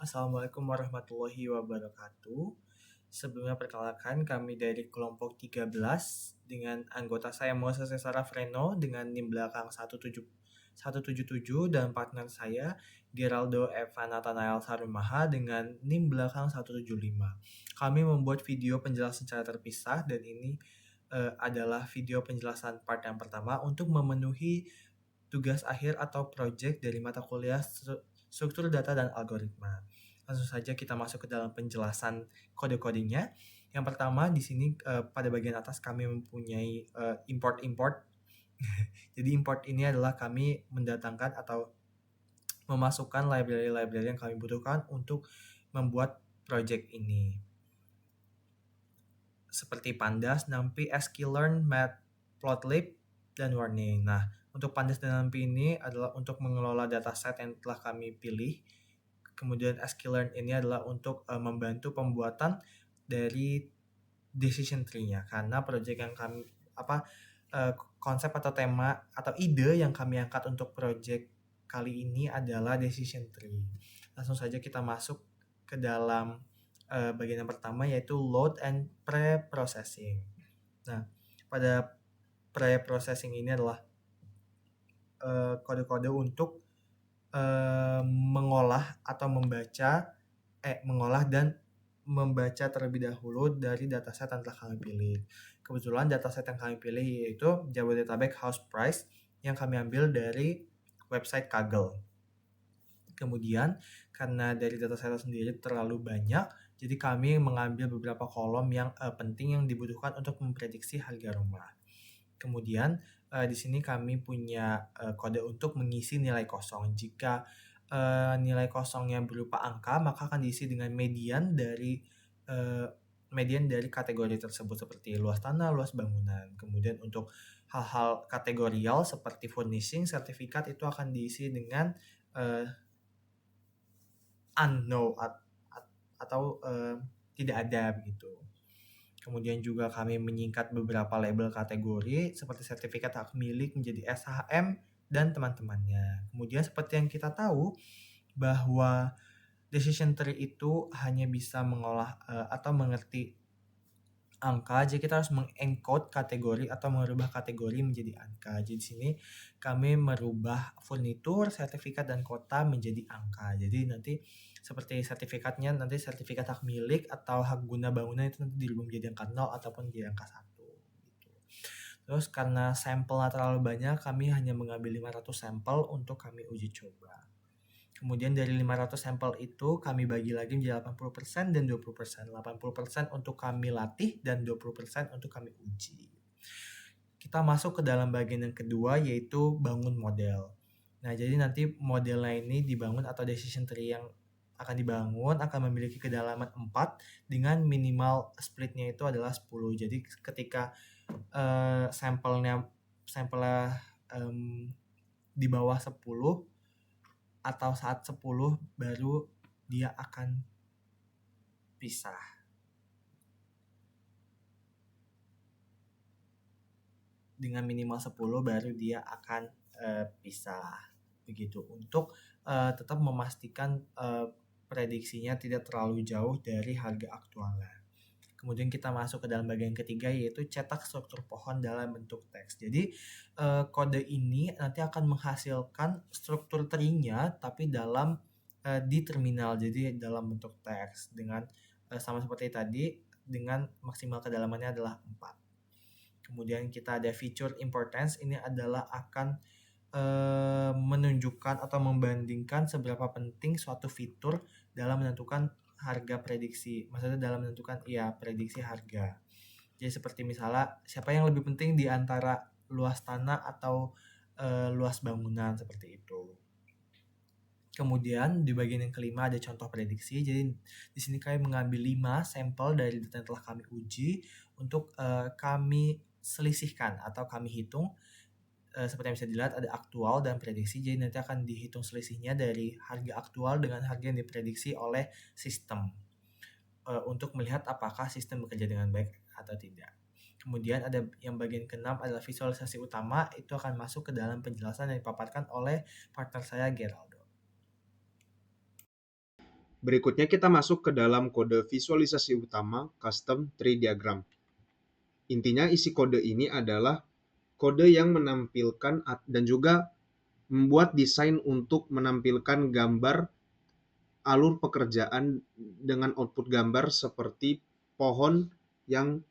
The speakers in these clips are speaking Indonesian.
Assalamualaikum warahmatullahi wabarakatuh. Sebelumnya perkenalkan kami dari kelompok 13 dengan anggota saya Moses Cesara Freno dengan NIM belakang 177 dan partner saya Geraldo Evan Nathanael Sarumaha dengan NIM belakang 175. Kami membuat video penjelasan secara terpisah dan ini adalah video penjelasan part yang pertama untuk memenuhi tugas akhir atau project dari mata kuliah struktur data dan algoritma. Langsung saja kita masuk ke dalam penjelasan kode-kodenya. Yang pertama di sini pada bagian atas kami mempunyai import. Jadi import ini adalah kami mendatangkan atau memasukkan library-library yang kami butuhkan untuk membuat project ini. Seperti Pandas, NumPy, sklearn, matplotlib, dan warning. Nah, untuk Pandas dan NumPy ini adalah untuk mengelola dataset yang telah kami pilih. Kemudian sklearn ini adalah untuk membantu pembuatan dari decision tree-nya. Karena project yang kami konsep atau tema atau ide yang kami angkat untuk project kali ini adalah decision tree. Langsung saja kita masuk ke dalam bagian yang pertama yaitu load and pre-processing. Nah, pada pre-processing ini adalah kode-kode untuk mengolah atau mengolah dan membaca terlebih dahulu dari dataset yang telah kami pilih. Kebetulan dataset yang kami pilih yaitu Jabodetabek House Price yang kami ambil dari website Kaggle. Kemudian karena dari dataset sendiri terlalu banyak, jadi kami mengambil beberapa kolom yang penting yang dibutuhkan untuk memprediksi harga rumah. Kemudian di sini kami punya kode untuk mengisi nilai kosong. Jika nilai kosongnya berupa angka, maka akan diisi dengan median dari kategori tersebut seperti luas tanah, luas bangunan. Kemudian untuk hal-hal kategorial seperti furnishing, sertifikat itu akan diisi dengan unknown atau tidak ada begitu. Kemudian juga kami menyingkat beberapa label kategori seperti sertifikat hak milik menjadi SHM dan teman-temannya. Kemudian seperti yang kita tahu bahwa decision tree itu hanya bisa mengolah atau mengerti angka, jadi kita harus mengencode kategori atau merubah kategori menjadi angka. Jadi di sini kami merubah furnitur, sertifikat, dan kota menjadi angka. Jadi nanti seperti sertifikatnya, nanti sertifikat hak milik atau hak guna bangunan itu nanti dirubah menjadi angka 0 ataupun jadi angka 1. Gitu. Terus karena sampelnya terlalu banyak, kami hanya mengambil 500 sampel untuk kami uji coba. Kemudian dari 500 sampel itu kami bagi lagi menjadi 80% dan 20%. 80% untuk kami latih dan 20% untuk kami uji. Kita masuk ke dalam bagian yang kedua yaitu bangun model. Nah, jadi nanti modelnya ini dibangun atau decision tree yang akan dibangun akan memiliki kedalaman 4 dengan minimal splitnya itu adalah 10. Jadi ketika sampelnya di bawah 10 atau saat 10 baru dia akan pisah. Dengan minimal 10 baru dia akan pisah. Begitu untuk tetap memastikan prediksinya tidak terlalu jauh dari harga aktualnya. Kemudian kita masuk ke dalam bagian ketiga yaitu cetak struktur pohon dalam bentuk teks. Jadi kode ini nanti akan menghasilkan struktur tree-nya tapi di terminal, jadi dalam bentuk teks dengan sama seperti tadi dengan maksimal kedalamannya adalah 4. Kemudian kita ada feature importance, ini adalah akan menunjukkan atau membandingkan seberapa penting suatu fitur dalam menentukan harga prediksi. Maksudnya dalam menentukan prediksi harga. Jadi seperti misalnya siapa yang lebih penting di antara luas tanah atau luas bangunan seperti itu. Kemudian di bagian yang kelima ada contoh prediksi. Jadi di sini kami mengambil 5 sampel dari data yang telah kami uji untuk kami selisihkan atau kami hitung. Seperti yang bisa dilihat ada aktual dan prediksi. Jadi nanti akan dihitung selisihnya dari harga aktual dengan harga yang diprediksi oleh sistem untuk melihat apakah sistem bekerja dengan baik atau tidak. Kemudian ada yang bagian ke-6 adalah visualisasi utama, itu akan masuk ke dalam penjelasan yang dipaparkan oleh partner saya Geraldo. Berikutnya kita masuk ke dalam kode visualisasi utama custom tree diagram. Intinya isi kode ini adalah kode yang menampilkan dan juga membuat desain untuk menampilkan gambar alur pekerjaan dengan output gambar seperti pohon yang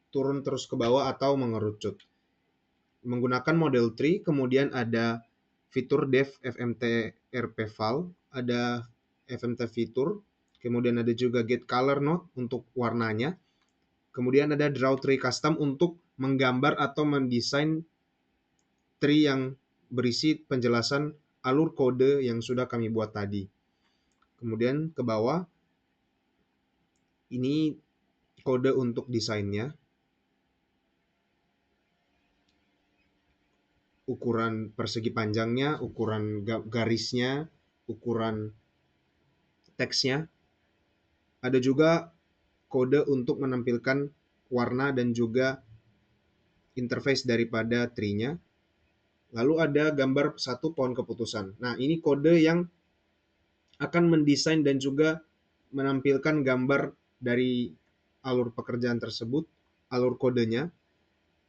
turun terus ke bawah atau mengerucut. Menggunakan model tree, kemudian ada fitur dev fmt rp file, ada fmt fitur, kemudian ada juga get color node untuk warnanya, kemudian ada draw tree custom untuk menggambar atau mendesain tree yang berisi penjelasan alur kode yang sudah kami buat tadi. Kemudian ke bawah, ini kode untuk desainnya, ukuran persegi panjangnya, ukuran garisnya, ukuran teksnya. Ada juga kode untuk menampilkan warna dan juga interface daripada tree-nya. Lalu ada gambar satu pohon keputusan. Nah, ini kode yang akan mendesain dan juga menampilkan gambar dari alur pekerjaan tersebut, alur kodenya.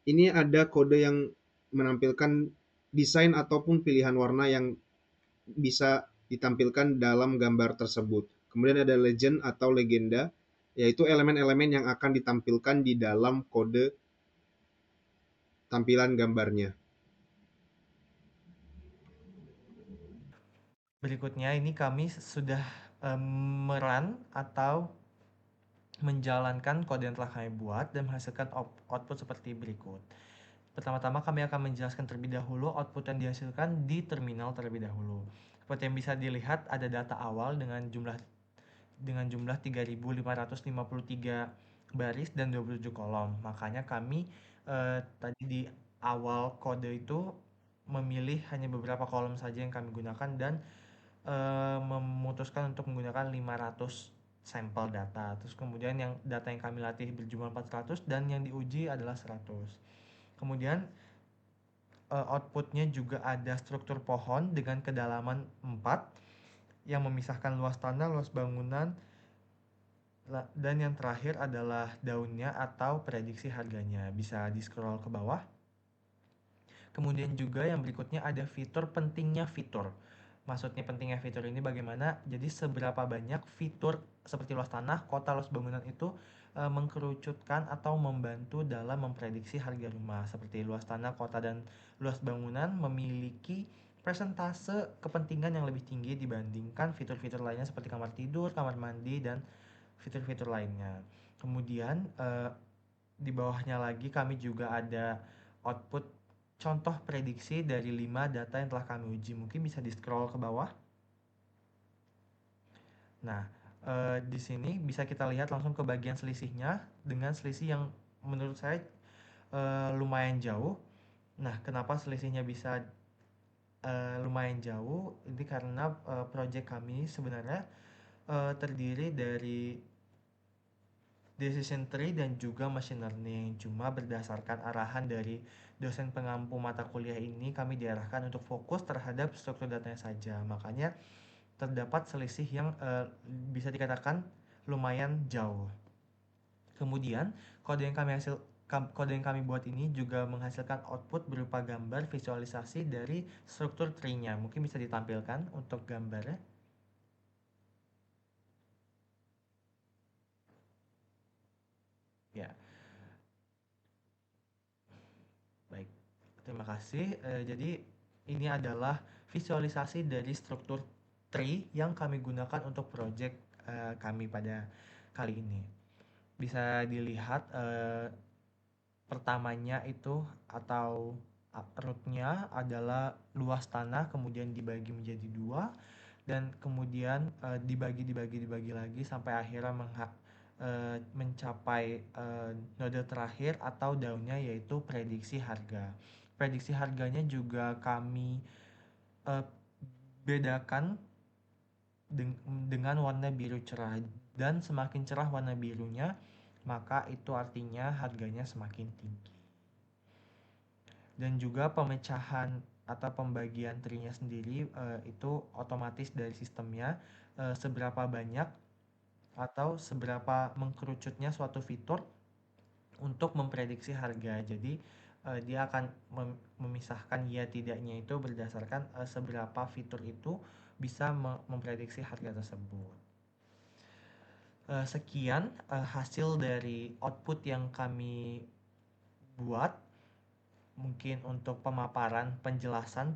Ini ada kode yang menampilkan desain ataupun pilihan warna yang bisa ditampilkan dalam gambar tersebut. Kemudian ada legend atau legenda, yaitu elemen-elemen yang akan ditampilkan di dalam kode tampilan gambarnya. Berikutnya ini kami sudah merun atau menjalankan kode yang telah kami buat dan menghasilkan output seperti berikut. Pertama-tama kami akan menjelaskan terlebih dahulu output yang dihasilkan di terminal terlebih dahulu. Seperti yang bisa dilihat ada data awal dengan jumlah 3.553 baris dan 27 kolom. Makanya kami tadi di awal kode itu memilih hanya beberapa kolom saja yang kami gunakan dan memutuskan untuk menggunakan 500 sampel data. Terus kemudian yang data yang kami latih berjumlah 400 dan yang diuji adalah 100. Kemudian outputnya juga ada struktur pohon dengan kedalaman 4 yang memisahkan luas tanah, luas bangunan, dan yang terakhir adalah daunnya atau prediksi harganya. Bisa di scroll ke bawah. Kemudian juga yang berikutnya ada fitur pentingnya fitur. Maksudnya pentingnya fitur ini bagaimana? Jadi seberapa banyak fitur seperti luas tanah, kota, luas bangunan itu mengkerucutkan atau membantu dalam memprediksi harga rumah. Seperti luas tanah, kota, dan luas bangunan memiliki persentase kepentingan yang lebih tinggi dibandingkan fitur-fitur lainnya seperti kamar tidur, kamar mandi, dan fitur-fitur lainnya. Kemudian di bawahnya lagi kami juga ada output contoh prediksi dari 5 data yang telah kami uji. Mungkin bisa di-scroll ke bawah. Nah, di sini bisa kita lihat langsung ke bagian selisihnya dengan selisih yang menurut saya lumayan jauh. Nah, kenapa selisihnya bisa lumayan jauh? Ini karena project kami sebenarnya terdiri dari decision tree dan juga machine learning. Cuma berdasarkan arahan dari dosen pengampu mata kuliah ini, kami diarahkan untuk fokus terhadap struktur datanya saja. Makanya terdapat selisih yang bisa dikatakan lumayan jauh. Kemudian kode yang kami buat ini juga menghasilkan output berupa gambar visualisasi dari struktur tree-nya. Mungkin bisa ditampilkan untuk gambarnya. Ya, baik. Terima kasih. Jadi ini adalah visualisasi dari struktur tree yang kami gunakan untuk project kami pada kali ini. Bisa dilihat pertamanya itu atau rootnya adalah luas tanah kemudian dibagi menjadi dua dan kemudian dibagi lagi sampai akhirnya mencapai node terakhir atau daunnya yaitu prediksi harga. Prediksi harganya juga kami eh, bedakan dengan warna biru cerah dan semakin cerah warna birunya maka itu artinya harganya semakin tinggi. Dan juga pemecahan atau pembagian tree-nya sendiri itu otomatis dari sistemnya seberapa banyak atau seberapa mengkerucutnya suatu fitur untuk memprediksi harga. Jadi dia akan memisahkan ya tidaknya itu berdasarkan seberapa fitur itu bisa memprediksi harga tersebut. Sekian hasil dari output yang kami buat. Mungkin untuk pemaparan penjelasan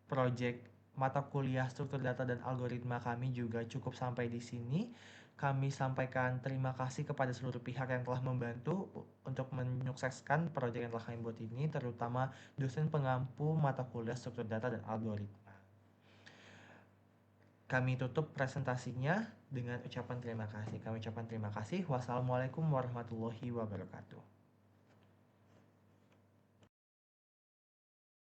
project mata kuliah struktur data dan algoritma kami juga cukup sampai di sini. Kami sampaikan terima kasih kepada seluruh pihak yang telah membantu untuk menyukseskan proyek yang telah kami buat ini, terutama dosen pengampu mata kuliah struktur data dan algoritma. Kami tutup presentasinya dengan ucapan terima kasih. Kami ucapkan terima kasih. Wassalamualaikum warahmatullahi wabarakatuh.